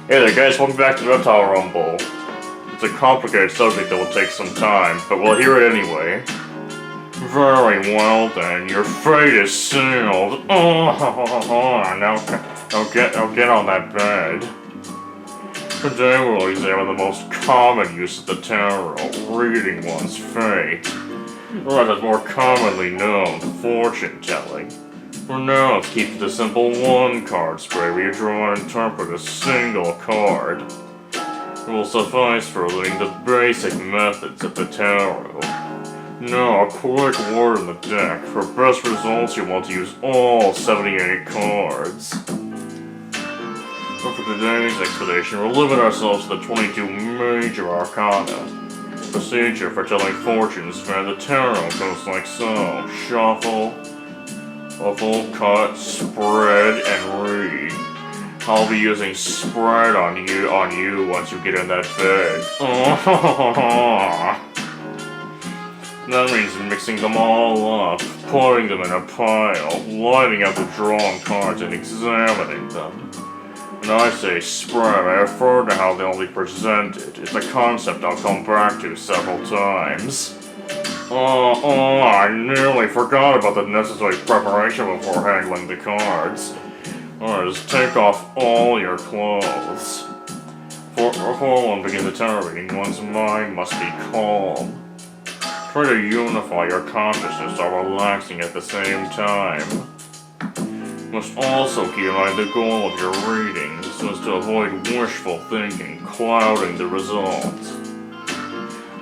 Hey there guys, welcome back to the Reptile Rumble. It's a complicated subject that will take some time, but we'll hear it anyway. Very well then, your fate is sealed. Now get on that bed. Today we'll examine the most common use of the tarot, reading one's fate. Or as it's more commonly known, fortune-telling. For now, let's keep it the simple one-card spray where you draw and interpret a single card. It will suffice for learning the basic methods of the tarot. Now, a quick word on the deck. For best results, you'll want to use all 78 cards. But for today's explanation, we'll limit ourselves to the 22 major arcana. Procedure for telling fortunes via the tarot goes like so. Shuffle, cut, spread, and read. I'll be using spread on you once you get in that bed. That means mixing them all up, putting them in a pile, lining up the drawn cards and examining them. When I say spread, I refer to how they'll be presented. It's a concept I'll come back to several times. I nearly forgot about the necessary preparation before handling the cards. Just take off all your clothes. Before one begins the tarot reading, one's mind must be calm. Try to unify your consciousness while relaxing at the same time. You must also keep in mind the goal of your reading, so as to avoid wishful thinking clouding the results.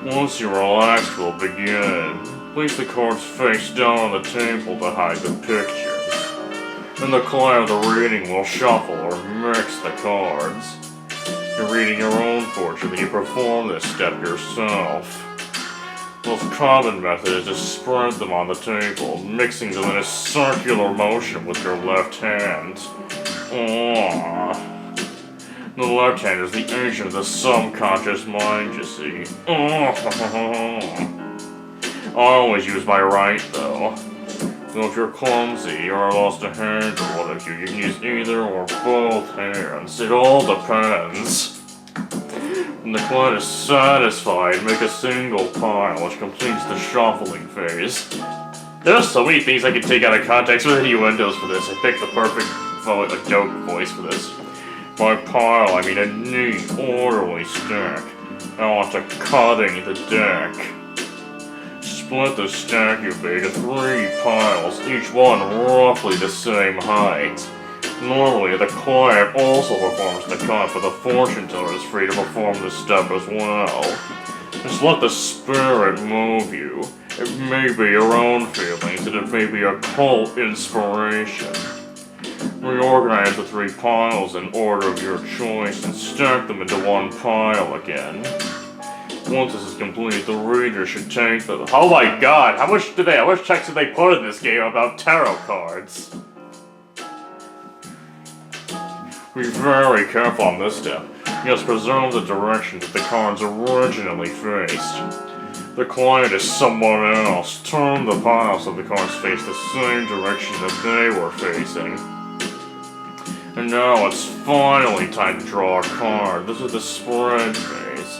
Once you're relaxed, we'll begin. Place the cards face down on the table to hide the pictures. In the client of the reading will shuffle or mix the cards. You're reading your own fortune, then you perform this step yourself. The most common method is to spread them on the table, mixing them in a circular motion with your left hand. The left hand is the agent of the subconscious mind, you see. I always use my right, though. So if you're clumsy or lost a hand or what have you, you can use either or both hands. It all depends. When the client is satisfied, make a single pile, which completes the shuffling phase. There's so many things I can take out of context with innuendos for this. I picked the perfect joke voice for this. By pile, I mean a neat, orderly stack. I want to cutting the deck. Split the stack you made into 3 piles, each one roughly the same height. Normally, the client also performs the cut, but the fortune teller is free to perform this step as well. Just let the spirit move you. It may be your own feelings, and it may be occult inspiration. Reorganize the 3 piles in order of your choice and stack them into 1 pile again. Once this is complete, the reader should take them. Oh my god, how much checks did they put in this game about tarot cards? Be very careful on this step. You must preserve the direction that the cards originally faced. The client is someone else. Turn the piles so the cards face the same direction that they were facing. And now it's finally time to draw a card. This is the spread phase.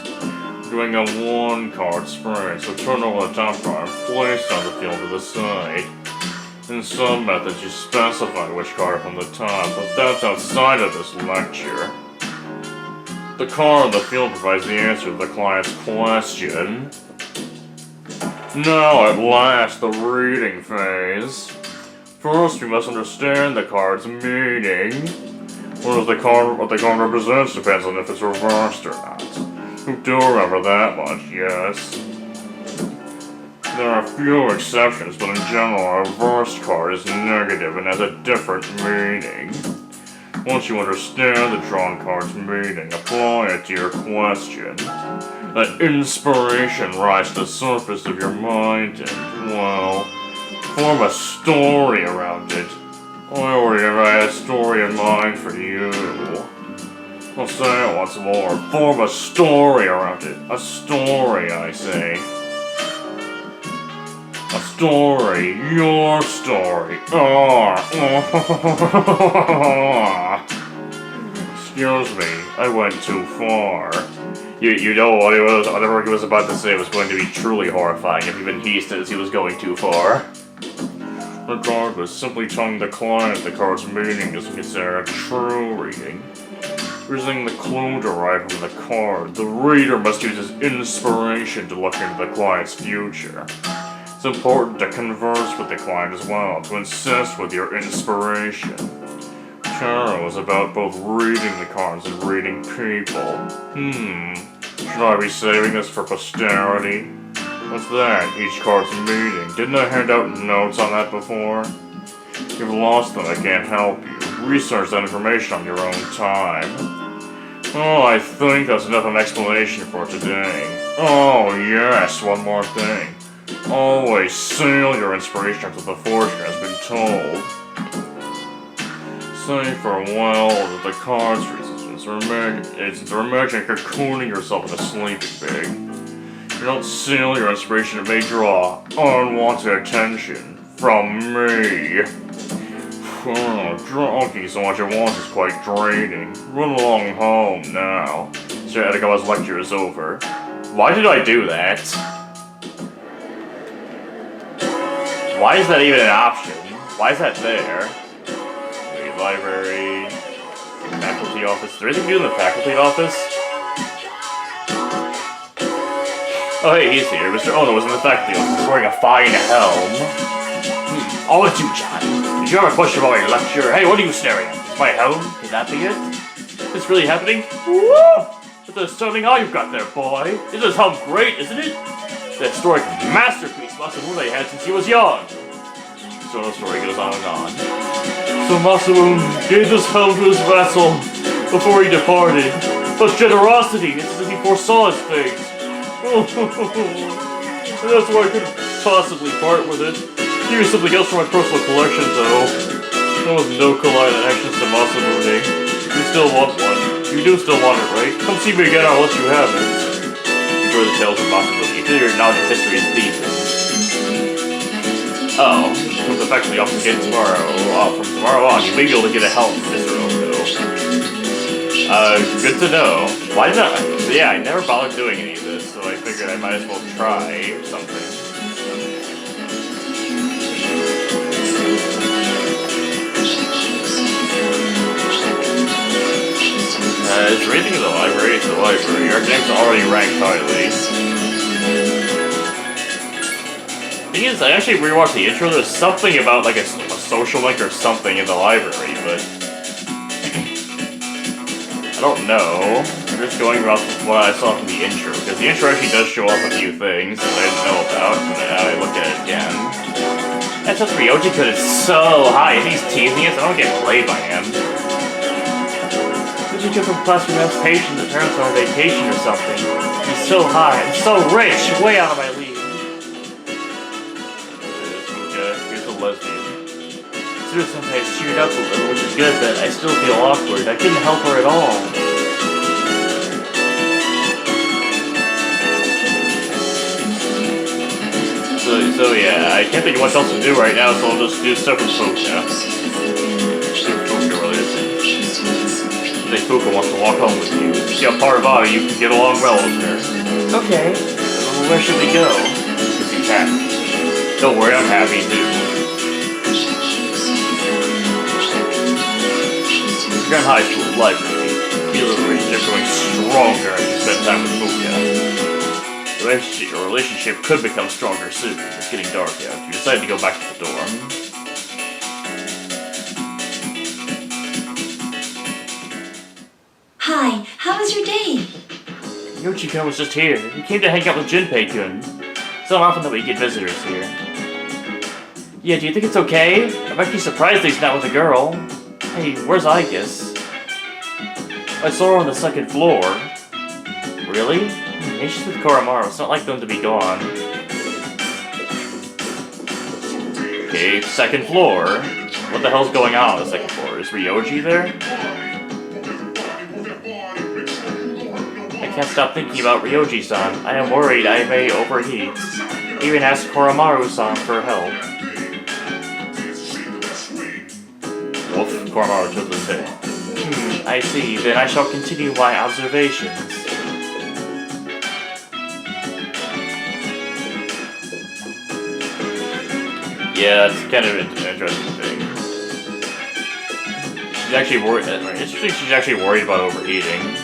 Doing a 1-card spread, so turn over the top card and place it on the field to the side. In some methods, you specify which card from the top, but that's outside of this lecture. The card on the field provides the answer to the client's question. Now, at last, the reading phase. First, we must understand the card's meaning. What the card represents depends on if it's reversed or not. You do remember that much, yes. There are a few exceptions, but in general, a reversed card is negative and has a different meaning. Once you understand the drawn card's meaning, apply it to your question. Let inspiration rise to the surface of your mind and, well, form a story around it. I already had a story in mind for you. I'll say it once more. Form a story around it. A story, I say. A story. Your story. Excuse me, I went too far. You know what it was? Whatever he was about to say was going to be truly horrifying if even he says he was going too far. Regardless, simply telling the client the card's meaning isn't considered a true reading. Using the clue derived from the card, the reader must use his inspiration to look into the client's future. It's important to converse with the client as well, to insist with your inspiration. Tarot is about both reading the cards and reading people. Should I be saving this for posterity? What's that? Each card's meaning. Didn't I hand out notes on that before? You've lost them, I can't help you. Research that information on your own time. Oh, I think that's enough of an explanation for today. Oh, yes, one more thing. Always seal your inspiration until the fortune has been told. Say farewell to the card's resistance. Imagine cocooning yourself in a sleeping bag. If you don't seal your inspiration, it may draw unwanted attention from me. Drinking so much at once is quite draining. Run along home now. Sir Edagawa's lecture is over. Why did I do that? Why is that even an option? Why is that there? Wait, library... faculty office. Is there anything to do in the faculty office? Oh hey, he's here. Mr. Ono was in the faculty office. He's wearing a fine helm. Oh, it's you, John. Did you have a question about my lecture? Hey, what are you staring at? Is my helm? Could that be it? Is this really happening? Woo! What a stunning eye you've got there, boy. Isn't this helm great, isn't it? The historic masterpiece Masamune had since he was young. So the story goes on and on. So Masamune gave this helm to his vassal before he departed. Such generosity, it's as if he foresaw his fate. And that's why I couldn't possibly part with it. Give me something else from my personal collection, though. There was no connections to Masamune. You still want one. You do still want it, right? Come see me again, I'll let you have it. Enjoy the tales of Masamune. You feel your knowledge of history is deep. Oh, comes effectively off again tomorrow. From tomorrow on, you may be able to get a helm from Mr. Oko. Good to know. Why did I? So yeah, I never bothered doing any of this, so I figured I might as well try something. Is reading in the library? It's the library. Our game's already ranked highly. Thing is, I actually rewatched the intro. There's something about like a social link or something in the library, but I don't know. I'm just going off of what I saw from the intro, because the intro actually does show off a few things that I didn't know about, and I looked at it again. That's just Ryoji because it's so high, and he's teasing us. I don't get played by him. Did you from classroom emancipation? The parents are on vacation or something. He's so high and so rich, way out of my league. Here's a lesbian. Susan has cheered up a little, which is good, but I still feel awkward. I couldn't help her at all. So yeah, I can't think of what else to do right now, so I'll just do stuff with Fuka. I think Fuka wants to walk home with you. See how far about you can get along well with her. Okay. Well, where should we go? Because he's happy. Don't worry, I'm happy too. Grand High School library. Feel the relationship growing stronger as you spend time with Fuka. Your relationship could become stronger soon. It's getting dark out. You decide to go back to the dorm. Hi, how was your day? Yoshiko was just here. He came to hang out with Junpei-kun. It's not often that we get visitors here. Yeah, do you think it's okay? I'm actually surprised that he's not with a girl. Hey, where's Aigis? I saw her on the second floor. Really? Maybe she's with Koromaru. It's not like them to be gone. Okay, second floor. What the hell's going on the second floor? Is Ryoji there? I can't stop thinking about Ryoji-san. I am worried I may overheat. Even asked Koromaru-san for help. Wolf, Koromaru tilted his head. I I see. Then I shall continue my observations. Yeah, it's kind of an interesting thing. She's actually worried. Interesting, she's actually worried about overheating.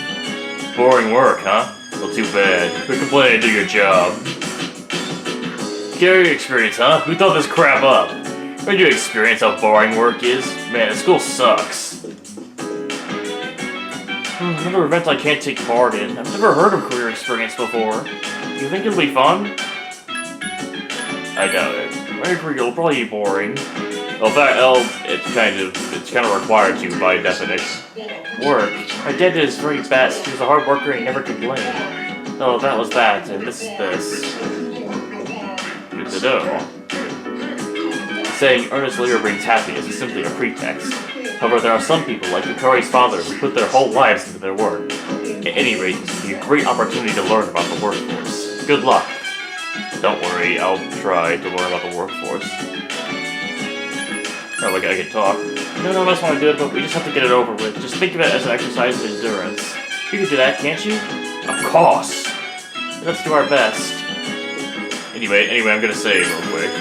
Boring work, huh? Well, too bad. Quit complaining and do your job. Carrier experience, huh? Who thought this crap up? Where do you experience how boring work is? Man, the school sucks. Another event I can't take part in. I've never heard of career experience before. You think it'll be fun? I doubt it. I agree, it'll probably be boring. Well, in fact, it's kind of required to by definition. Work. My dad did his very best. He was a hard worker and he never complained. Oh, that was that, and this is this. Good to know. Saying earnest labor brings happiness is simply a pretext. However, there are some people, like Hikari's father, who put their whole lives into their work. At any rate, this will be a great opportunity to learn about the workforce. Good luck. Don't worry, I'll try to learn about the workforce. Oh, like I can talk. No, none of us want to do it, but we just have to get it over with. Just think of it as an exercise in endurance. You can do that, can't you? Of course! Let's do our best. Anyway, I'm gonna save real quick.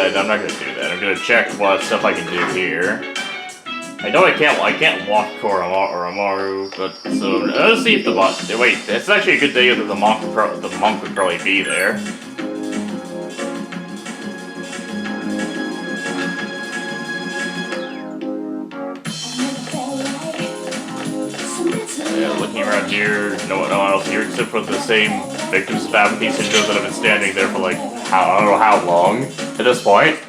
I'm not gonna do that. I'm gonna check what stuff I can do here. I know I can't walk Amaru, but so let's see if the bot. Wait, it's actually a good day that the monk would probably be there. Yeah, looking around here, no one else here except for the same victims of apathy syndrome that have been standing there for like I don't know how long at this point.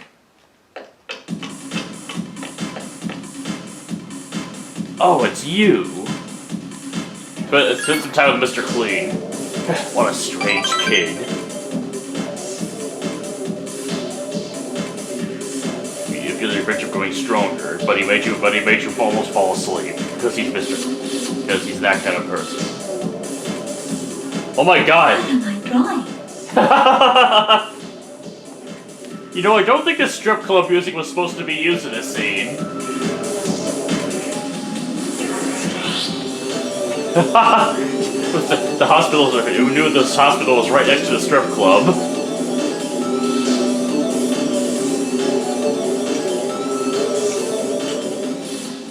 Oh, it's you. But it's spent some time with Mr. Clean. What a strange kid. You feel your friendship growing stronger, but he made you almost fall asleep because he's Mr. Clean. Because he's that kind of person. Oh my god! What am I drawing? You know, I don't think the strip club music was supposed to be used in this scene. the hospitals are. Who knew this hospital was right next to the strip club?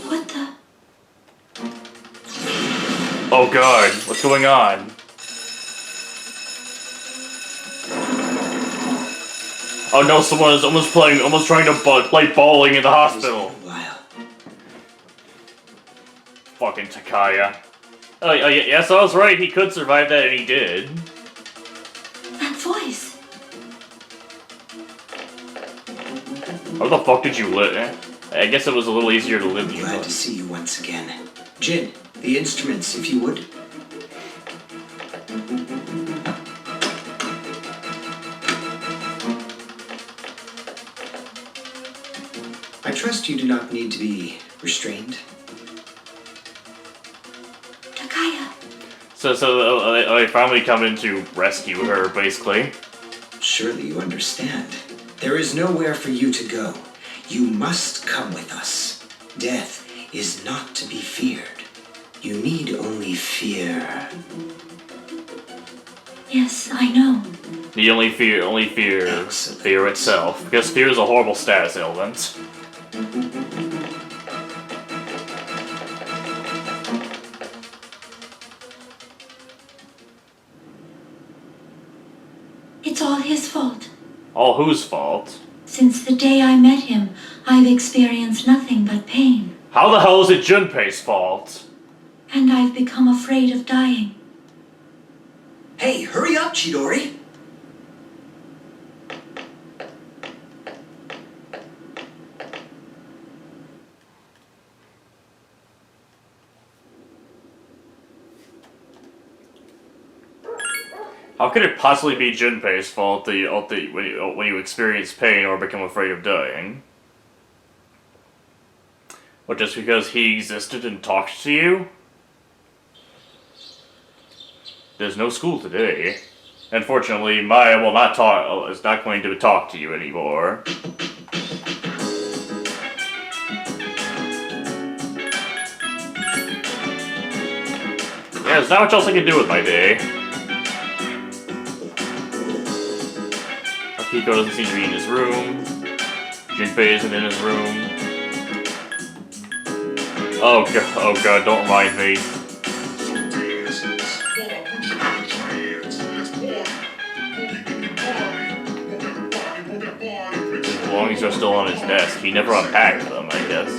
What the? Oh god, what's going on? Oh no, someone is almost trying to play bowling in the hospital. Fucking Takaya. Oh, yes, I was right. He could survive that, and he did. That voice. How the fuck did you live? I guess it was a little easier to live. Glad to see you once again. Jin, the instruments, if you would. I trust you do not need to be restrained. Takaya. So they finally come in to rescue her, basically. Surely you understand. There is nowhere for you to go. You must come with us. Death is not to be feared. You need only fear. Yes, I know. The only fear is fear itself. Because fear is a horrible status ailment. It's all his fault. All whose fault? Since the day I met him, I've experienced nothing but pain. How the hell is it Junpei's fault? And I've become afraid of dying. Hey, hurry up, Chidori! How could it possibly be Junpei's fault when you experience pain or become afraid of dying? Or just because he existed and talked to you? there's no school today. Unfortunately, Maya will not talk. Is not going to talk to you anymore. Yeah, there's not much else I can do with my day. Akiko doesn't seem to be in his room. Junpei isn't in his room. Oh god, don't remind me. His belongings are still on his desk. He never unpacked them, I guess.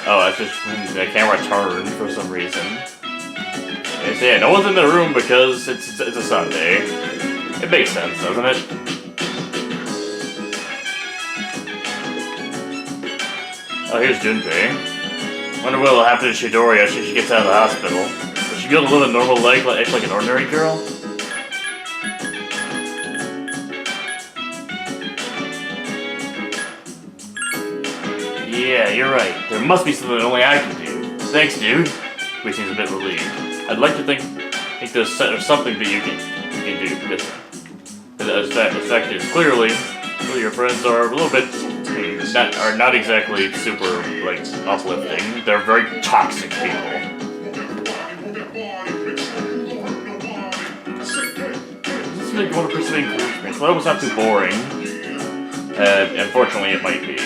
Oh, that's just the camera turned for some reason. And so yeah, no one's in the room because it's a Sunday. It makes sense, doesn't it? Oh, here's Junpei. Wonder what will happen to Chidori after she gets out of the hospital. Will she be able to live a normal life like an ordinary girl? Yeah, you're right. There must be something that only I can do. Thanks, dude. He seems a bit relieved. I'd like to think there's something that you can do because the fact is clearly your friends are a little bit not exactly super like uplifting. They're very toxic people. This is like you want to pursue encouragement. So that was not too boring. Unfortunately, it might be.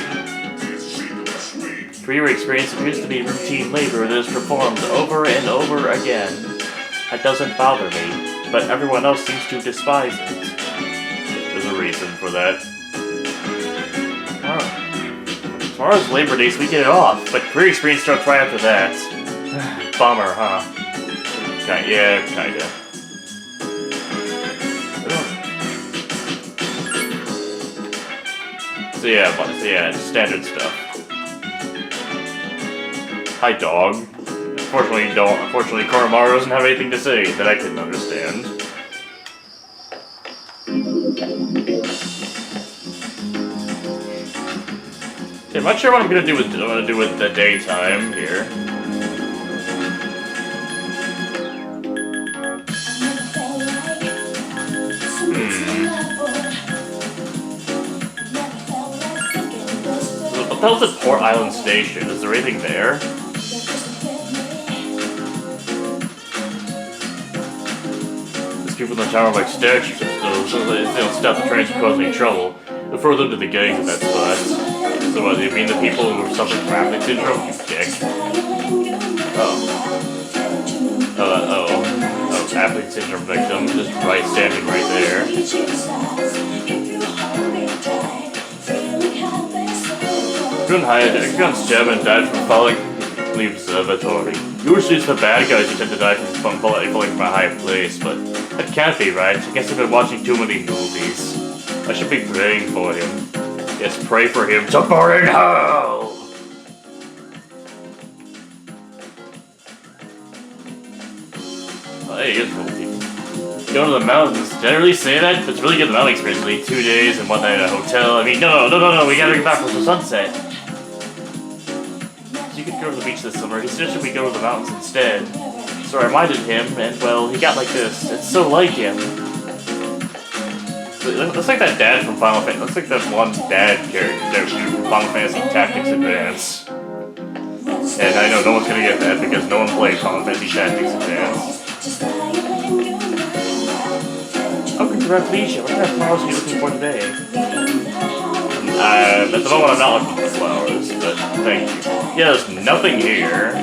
Career experience appears to be routine labor that is performed over and over again. That doesn't bother me, but everyone else seems to despise it. There's a reason for that. Tomorrow's Labor Day, so we get it off, but career experience starts right after that. Bummer, huh? Yeah, kinda. So yeah, standard stuff. Hi, dog. Unfortunately, Koromaru doesn't have anything to say that I couldn't understand. I'm not sure what I'm gonna do with the daytime here. What the hell's at Port Island Station? Is there anything there? These people in the tower are like statues, so they don't stop the trains from causing any trouble. They'll throw them to the gangs at that spot. So what, you mean the people who are suffering from Apnea syndrome? You dick. Apnea syndrome victim, just standing right there. Gun's Jevin died from falling from the observatory. Usually it's the bad guys who tend to die from falling from a high place, but that can't be right. I guess I've been watching too many movies. I should be praying for him. Yes, pray for him to burn in hell! Oh, hey, here's cool people. Go to the mountains. Did I really say that? It's really good mountain experience. We need 2 days and 1 night at a hotel. I mean, no, we gotta get back before sunset. So you could go to the beach this summer. He suggested we go to the mountains instead. So I reminded him, and well, he got like this. It's so like him. Looks like that dad from Final Fantasy. Looks like that one dad character from Final Fantasy Tactics Advance. And I know no one's gonna get that because no one played Final Fantasy Tactics Advance. Oh, congratulations! What kind of flowers are you looking for today? At the moment I'm not looking for flowers, but thank you. Yeah, there's nothing here.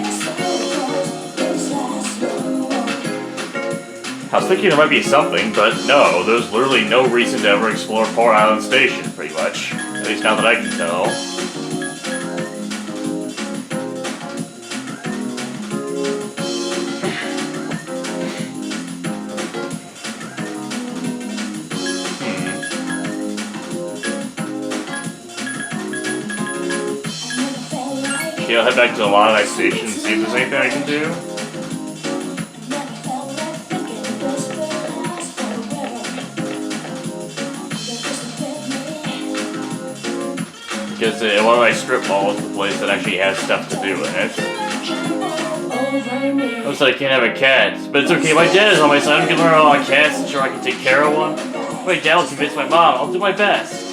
I was thinking there might be something, but no, there's literally no reason to ever explore Port Island Station, pretty much. At least now that I can tell. Yeah, I'll head back to the Lanai Station and see if there's anything I can do. Because one of my strip malls is the place that actually has stuff to do in it. Looks like I can't have a cat, but it's okay, my dad is on my side. I'm gonna learn all my cats and sure I can take care of one. My dad will convince my mom, I'll do my best.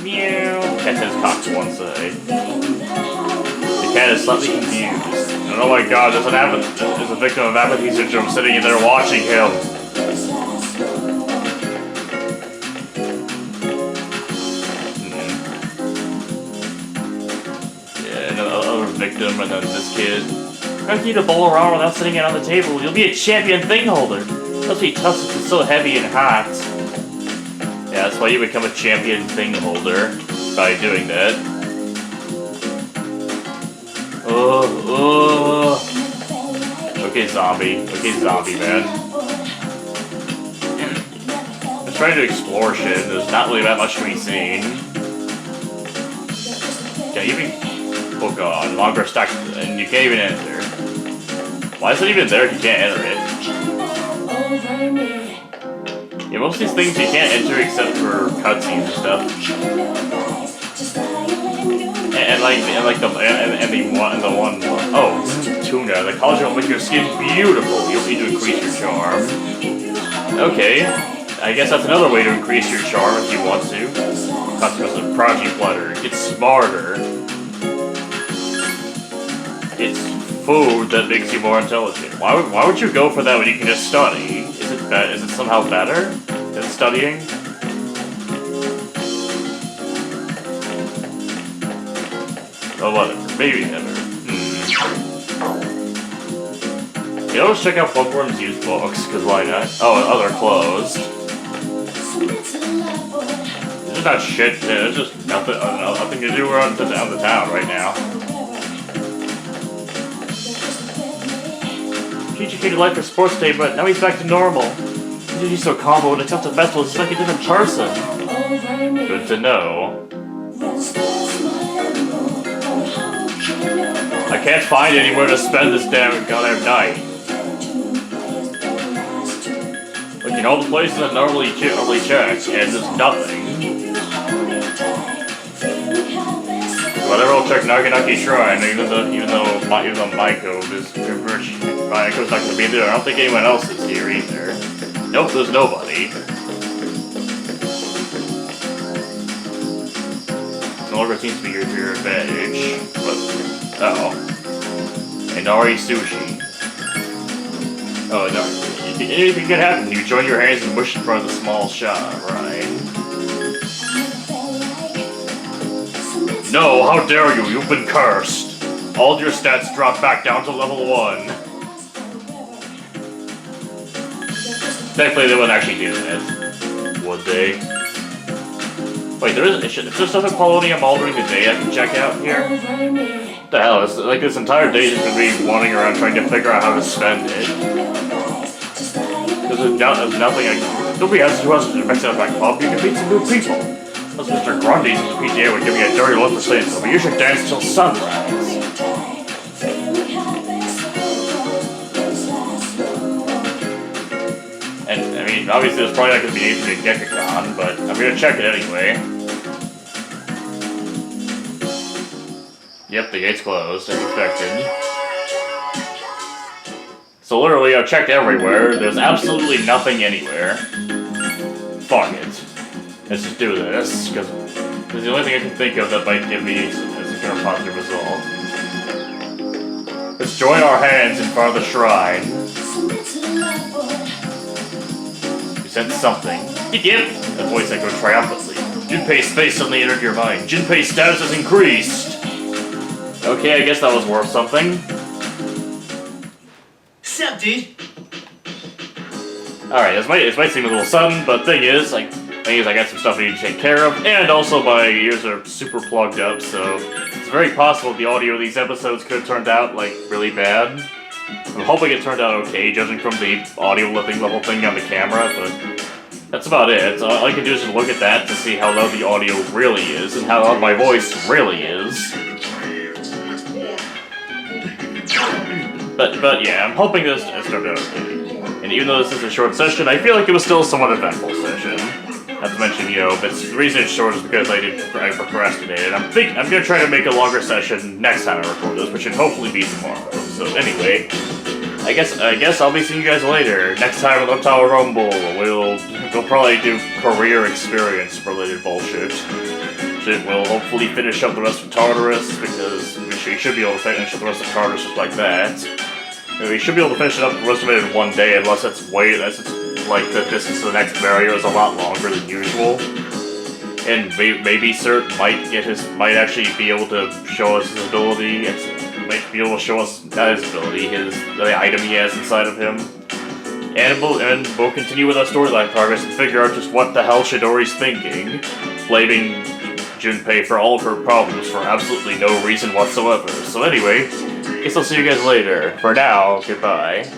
Meow. Cat has cocked to one side. The cat is slightly confused. And oh my god, there's a victim of apathy syndrome sitting in there watching him. Victim, and then this kid. How can you to bowl around without sitting it on the table? You'll be a champion thing holder. Must be tough since it's so heavy and hot. Yeah, that's why you become a champion thing holder by doing that. Okay, zombie. Okay, zombie man. I'm trying to explore shit. There's not really that much to be seen. Yeah, even. Oh god, longer stack, and you can't even enter. Why is it even there if you can't enter it? Yeah, most of these things you can't enter except for cutscenes and stuff. Tuna. The collagen will make your skin beautiful. You'll need to increase your charm. Okay, I guess that's another way to increase your charm if you want to. Consequence of Project Letter. Get smarter. It's food that makes you more intelligent. Why would you go for that when you can just study? Is it somehow better than studying? Oh, whatever. Maybe never. You always check out Bookworm's used books, because why not? Oh, they're closed. This is not shit. There's just nothing to do around the town right now. Educated life for sports day, but now he's back to normal. He's so calm, but when it comes to festivals, he's like a different person. Good to know. I can't find anywhere to spend this goddamn night. Looking all the places I normally check, and there's nothing. Whatever, I'll check Naganaki Shrine, even though Maiko's not gonna be there. I don't think anyone else is here either. Nope, there's nobody. No longer seems to be here for your advantage. But Inari Sushi. Oh no. Anything could happen. You join your hands and push in front of the small shop, right? No, how dare you? You've been cursed. All your stats drop back down to level 1. Thankfully, they wouldn't actually do that. Would they? Wait, is there stuff at Polonium all during the day I can check out here? What the hell? It's like this entire day is going to be wandering around trying to figure out how to spend it. Because there's nothing I can... Nobody else who has to mix up my club, you can meet some new people. Plus Mr. Grundy's in the PTA would give me a dirty look for saying so, but you should dance till sunrise. And, I mean, obviously there's probably not going to be anything at Gekacon, but I'm going to check it anyway. Yep, the gate's closed, as expected. So literally, I've checked everywhere, there's absolutely nothing anywhere. Fuck it. Let's just do this, because it's the only thing I can think of that might give me some kind of positive result. Let's join our hands in front of the shrine. You sense something. Yep! A voice echoed triumphantly. Junpei's face suddenly entered your mind. Junpei's status has increased! Okay, I guess that was worth something. Sup, dude? Alright, this might seem a little sudden, but thing is, I got some stuff I need to take care of, and also my ears are super plugged up, so it's very possible the audio of these episodes could have turned out, like, really bad. I'm hoping it turned out okay, judging from the audio level thing on the camera, but that's about it. So all I can do is just look at that to see how loud the audio really is, and how loud my voice really is. But yeah, I'm hoping this turned out okay. And even though this is a short session, I feel like it was still a somewhat eventful session. Not to mention, you know, the reason it's short is because I procrastinated. I'm gonna try to make a longer session next time I record this, which should hopefully be tomorrow. So anyway, I guess I'll be seeing you guys later. Next time on the Tower Rumble, we'll probably do career experience related bullshit. We'll hopefully finish up the rest of Tartarus, because we should be able to finish up the rest of Tartarus just like that. We should be able to finish it up the rest of it in one day, unless it's like the distance to the next barrier is a lot longer than usual. And maybe Cert might actually be able to show us his ability. Might be able to show us not his ability, the item he has inside of him. And we'll continue with our storyline progress and figure out just what the hell Chidori's thinking, blaming Junpei for all of her problems for absolutely no reason whatsoever. So anyway, guess I'll see you guys later. For now, goodbye.